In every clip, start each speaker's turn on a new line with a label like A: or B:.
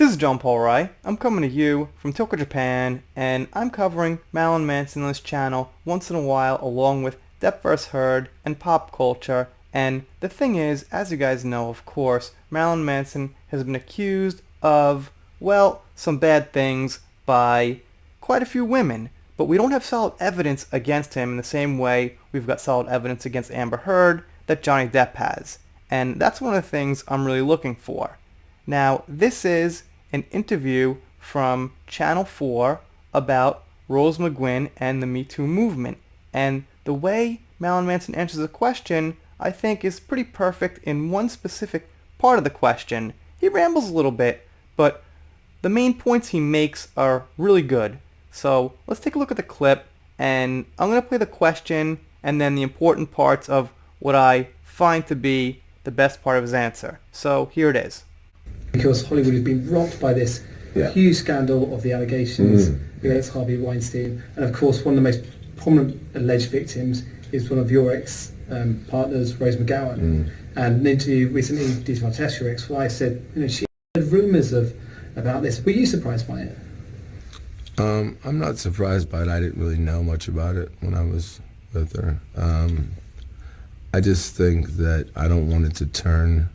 A: This is John Paul Rai. I'm coming to you from Tokyo, Japan, and I'm covering Marilyn Manson on this channel once in a while along with Depth First Heard and pop culture. And the thing is, as you guys know, of course, Marilyn Manson has been accused of, well, some bad things by quite a few women. But we don't have solid evidence against him in the same way we've got solid evidence against Amber Heard that Johnny Depp has. And that's one of the things I'm really looking for. Now, this is an interview from Channel 4 about Rose McGuinn and the Me Too movement. And the way Marilyn Manson answers the question, I think, is pretty perfect in one specific part of the question. He rambles a little bit, but the main points he makes are really good. So let's take a look at the clip, and I'm going to play the question and then the important parts of what I find to be the best part of his answer. So here it is.
B: Because Hollywood has been rocked by this huge scandal of the allegations against Harvey Weinstein, and of course one of the most prominent alleged victims is one of your ex-partners, Rose McGowan. And in an interview recently, Dita Martesh, your ex-wife, said she had rumours about this. Were you surprised by it?
C: I'm not surprised by it. I didn't really know much about it when I was with her. I just think that I don't want it to turn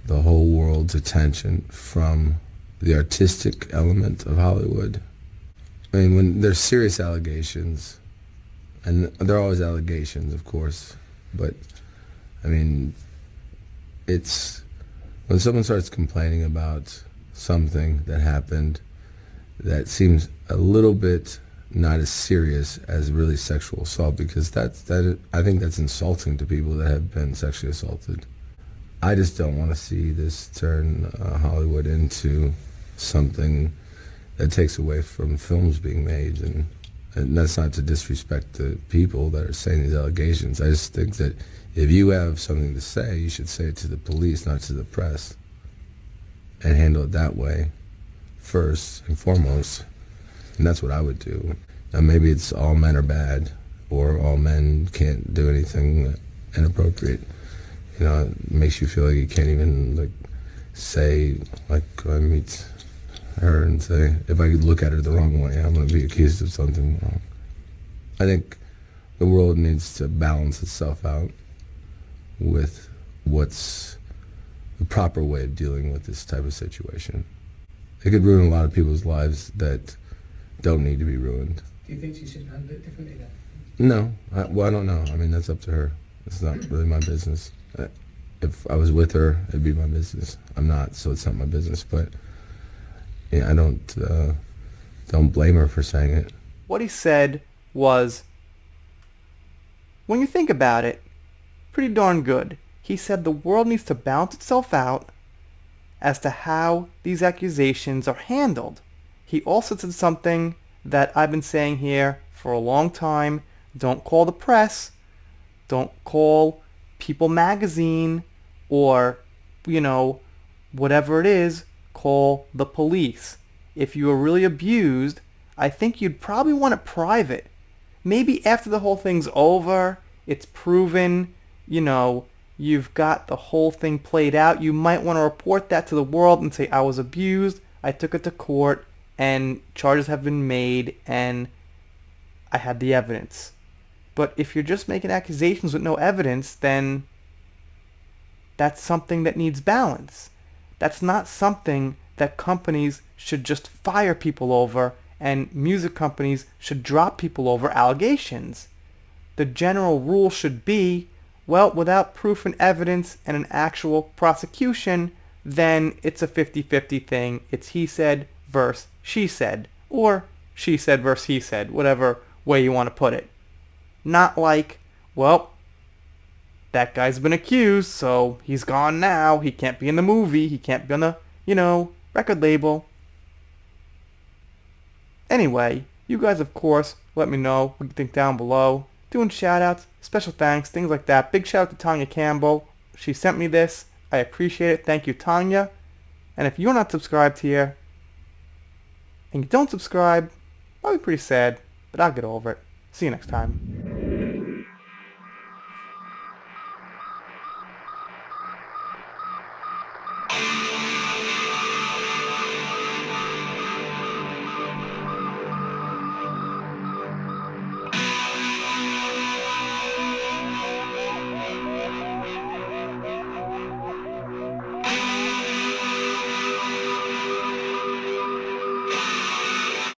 C: the whole world's attention from the artistic element of Hollywood. I mean, when there's serious allegations, and there are always allegations, of course, but I mean, it's when someone starts complaining about something that happened that seems a little bit not as serious as really sexual assault, because I think that's insulting to people that have been sexually assaulted. I just don't want to see this turn Hollywood into something that takes away from films being made, and that's not to disrespect the people that are saying these allegations. I just think that if you have something to say, you should say it to the police, not to the press, and handle it that way first and foremost. And that's what I would do. Now maybe it's all men are bad, or all men can't do anything inappropriate. You know, it makes you feel like you can't even say, I meet her and say, if I look at her the wrong way, I'm going to be accused of something wrong. I think the world needs to balance itself out with what's the proper way of dealing with this type of situation. It could ruin a lot of people's lives that don't need to be ruined.
B: Do you think she should handle it differently then?
C: No. I don't know. I mean, that's up to her. It's not really my business. If I was with her, it'd be my business. I'm not, so it's not my business. But yeah, I don't blame her for saying it.
A: What he said was, when you think about it, pretty darn good. He said the world needs to balance itself out as to how these accusations are handled. He also said something that I've been saying here for a long time. Don't call the press. Don't call People Magazine, or, whatever it is, call the police. If you were really abused, I think you'd probably want it private. Maybe after the whole thing's over, it's proven, you've got the whole thing played out, you might want to report that to the world and say, I was abused, I took it to court, and charges have been made, and I had the evidence. But if you're just making accusations with no evidence, then that's something that needs balance. That's not something that companies should just fire people over, and music companies should drop people over allegations. The general rule should be, well, without proof and evidence and an actual prosecution, then it's a 50-50 thing. It's he said versus she said, or she said versus he said, whatever way you want to put it. Not like, well, that guy's been accused, so he's gone now. He can't be in the movie. He can't be on the, record label. Anyway, you guys, of course, let me know what you think down below. Doing shout-outs, special thanks, things like that. Big shout-out to Tanya Campbell. She sent me this. I appreciate it. Thank you, Tanya. And if you're not subscribed here, and you don't subscribe, I'll be pretty sad, but I'll get over it. See you next time.